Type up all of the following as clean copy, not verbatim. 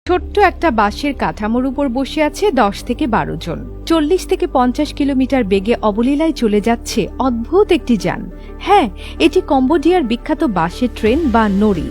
ছোট্ট একটা বাঁশের কাঠামোর উপর বসে আছে 10 থেকে 12 জন। 40 থেকে 50 কিলোমিটার বেগে অবলীলায় চলে যাচ্ছে অদ্ভুত একটি যান। হ্যাঁ, এটি কম্বোডিয়ার বিখ্যাত বাঁশের ট্রেন বা নড়ি।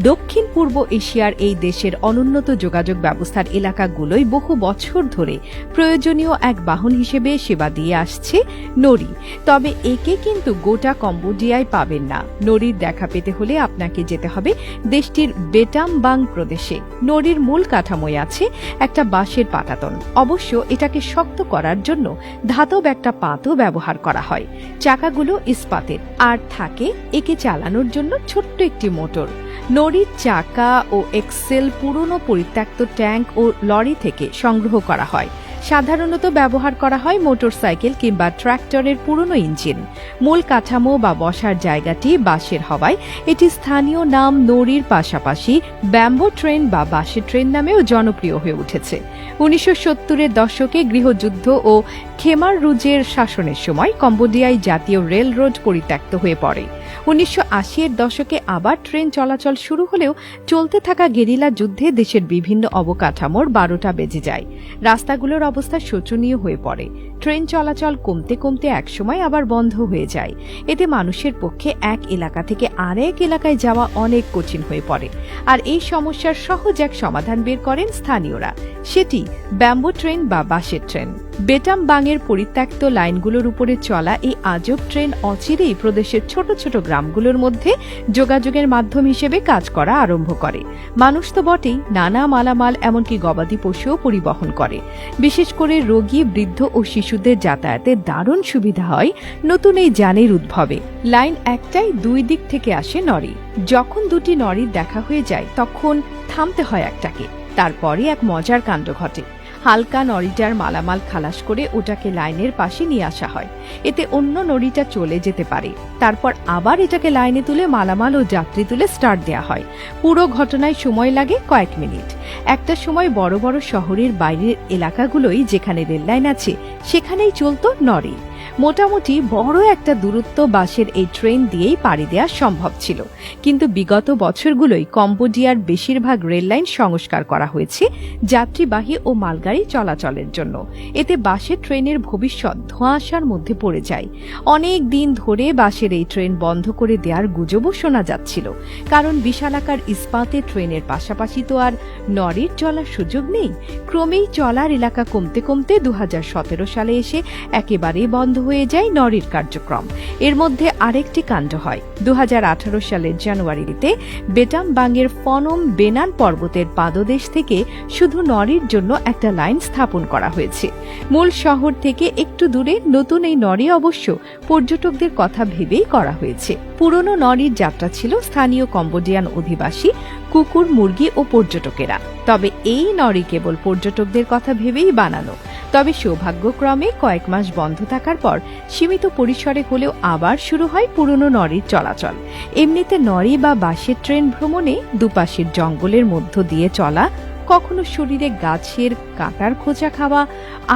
দক্ষিণ পূর্ব এশিয়ার এই দেশের অনুন্নত যোগাযোগ ব্যবস্থার এলাকাগুলোই বহু বছর ধরে প্রয়োজনীয় এক বাহন হিসেবে সেবা দিয়ে আসছে নড়ি। তবে একে কিন্তু গোটা কম্বোডিয়ায় পাবেন না। নড়ির দেখা পেতে হলে আপনাকে যেতে হবে দেশটির বেটামবাং প্রদেশে। নড়ির মূল কাঠামোয় আছে একটা বাঁশের পাটাতন। অবশ্য এটাকে শক্ত করার জন্য ধাতব একটা পাতও ব্যবহার করা হয়। চাকাগুলো ইস্পাতের, আর থাকে একে চালানোর জন্য ছোট্ট একটি মোটর। নড়ির চাকা ও এক্সেল পুরনো পরিত্যক্ত ট্যাঙ্ক ও লরি থেকে সংগ্রহ করা হয়। সাধারণত ব্যবহার করা হয় মোটরসাইকেল কিংবা ট্রাক্টরের পুরনো ইঞ্জিন। মূল কাঠামো বা বসার জায়গাটি বাঁশের হওয়ায় এটি স্থানীয় নাম নড়ির পাশাপাশি ব্যাম্বো ট্রেন বা বাঁশের ট্রেন নামেও জনপ্রিয় হয়ে উঠেছে। 1970-এর দশকে গৃহযুদ্ধ ও খেমার রুজের শাসনের সময় কম্বোডিয়ায় জাতীয় রেল রোড পরিত্যক্ত হয়ে পড়ে। 1980-এর দশকে আবার ট্রেন চলাচল শুরু হলেও চলতে থাকা গেরিলা যুদ্ধে দেশের বিভিন্ন অবকাঠামোর 12টা বেজে যায়। রাস্তাগুলোর অবস্থা শোচনীয় হয়ে পড়ে। ট্রেন চলাচল কমতে কমতে একসময় আবার বন্ধ হয়ে যায়। এতে মানুষের পক্ষে এক এলাকা থেকে আরেক এলাকায় যাওয়া অনেক কঠিন হয়ে পড়ে। আর এই সমস্যার সহজ এক সমাধান বের করেন স্থানীয়রা। সেটি ব্যাম্বো ট্রেন বা বাঁশের ট্রেন। বেটামবাংয়ের পরিত্যক্ত লাইনগুলোর উপরে চলা এই আজব ট্রেন অচিরেই প্রদেশের ছোট ছোট গ্রামগুলোর মধ্যে যোগাযোগের মাধ্যম হিসেবে কাজ করা আরম্ভ করে। মানুষ তো বটেই, নানা মালামাল এমনকি গবাদি পশুও পরিবহন করে। বিশেষ করে রোগী, বৃদ্ধ ও শিশুদের যাতায়াতে দারুণ সুবিধা হয় নতুন এই যানের উদ্ভবে। লাইন একটাই, দুই দিক থেকে আসে নড়ি। যখন দুটি নড়ির দেখা হয়ে যায় তখন থামতে হয় একটাকে। তারপরই এক মজার কাণ্ড ঘটে। হালকা নড়িটার মালামাল খালাস করে ওটাকে লাইনের পাশে নিয়ে আসা হয়। এতে অন্য নড়িটা চলে যেতে পারে। তারপর আবার এটাকে লাইনে তুলে মালামাল ও যাত্রী তুলে স্টার্ট দেওয়া হয়। পুরো ঘটনায় সময় লাগে কয়েক মিনিট। একটা সময় বড় বড় শহরের বাইরের এলাকাগুলোই যেখানে রেললাইন আছে সেখানেই চলত নড়ি। মোটামুটি বড় একটা দূরত্ব বাসের এই ট্রেন দিয়েই পাড়ি দেওয়া সম্ভব ছিল। কিন্তু বিগত বছরগুলোই কম্বোডিয়ার বেশিরভাগ রেললাইন সংস্কার করা হয়েছে যাত্রীবাহী ও মালগাড়ি চলাচলের জন্য। এতে বাসের ট্রেনের ভবিষ্যৎ ধোঁয়াশার মধ্যে পড়ে যায়। অনেক দিন ধরে বাসের এই ট্রেন বন্ধ করে দেওয়ার গুজবও শোনা যাচ্ছিল। কারণ বিশালাকার ইস্পাতের ট্রেনের পাশাপাশি তো আর নড়ির চলার সুযোগ নেই। ক্রমেই চলার এলাকা কমতে কমতে 2017 সালে এসে একেবারেই বন্ধ হয়ে যায় নড়ির কার্যক্রম। এর মধ্যে আরেকটি কাণ্ড হয়। 2018 সালের জানুয়ারিতে বেটামবাংয়ের ফনম বেনান পর্বতের পাদদেশ থেকে শুধু নড়ির জন্য একটা লাইন স্থাপন করা হয়েছে। মূল শহর থেকে একটু দূরে নতুন এই নড়ি অবশ্য পর্যটকদের কথা ভেবেই করা হয়েছে। পুরনো নড়ির যাত্রা ছিল স্থানীয় কম্বোডিয়ান অধিবাসী, কুকুর, মুরগি ও পর্যটকেরা। তবে এই নড়ি কেবল পর্যটকদের কথা ভেবেই বানানো। তবে সৌভাগ্যক্রমে কয়েক মাস বন্ধ থাকার পর সীমিত পরিসরে হলেও আবার শুরু হয় পুরনো নড়ির চলাচল। এমনিতে নড়ি বা বাঁশের ট্রেন ভ্রমণে দুপাশের জঙ্গলের মধ্য দিয়ে চলা, কখনো শরীরে গাছের কাঁটার খোঁচা খাওয়া,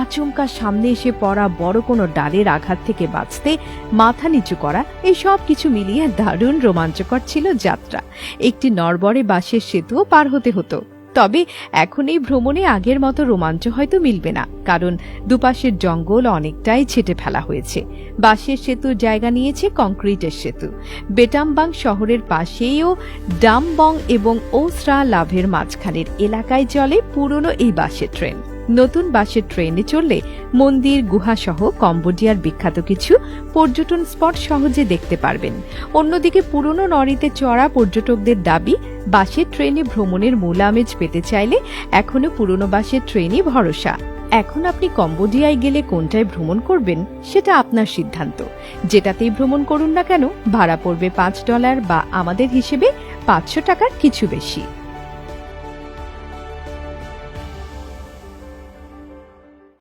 আচমকা সামনে এসে পড়া বড় কোনো ডালের আঘাত থেকে বাঁচতে মাথা নিচু করা, এই সব কিছু মিলিয়ে দারুণ রোমাঞ্চকর ছিল যাত্রা। একটি নড়বড়ে বাঁশের সেতুও পার হতে হতো। তবে এখন এই ভ্রমণে আগের মতো রোমাঞ্চ হয়তো মিলবে না, কারণ দুপাশের জঙ্গল অনেকটাই ছেটে ফেলা হয়েছে। বাঁশের সেতুর জায়গা নিয়েছে কংক্রিটের সেতু। বেটামবাং শহরের পাশেও ডামবং এবং ওসরা লাভের মাঝখানের এলাকায় চলে পুরনো এই বাঁশের ট্রেন। নতুন বাঁশের ট্রেনে চললে মন্দির, গুহাসহ কম্বোডিয়ার বিখ্যাত কিছু পর্যটন স্পট সহজে দেখতে পারবেন। অন্যদিকে পুরনো নড়িতে চড়া পর্যটকদের দাবি, বাঁশের ট্রেনে ভ্রমণের মূল আমেজ পেতে চাইলে এখনো পুরনো বাঁশের ট্রেনই ভরসা। এখন আপনি কম্বোডিয়ায় গেলে কোনটায় ভ্রমণ করবেন সেটা আপনার সিদ্ধান্ত। যেটাতেই ভ্রমণ করুন না কেন, ভাড়া পড়বে $5 বা আমাদের হিসেবে 500 টাকার কিছু বেশি।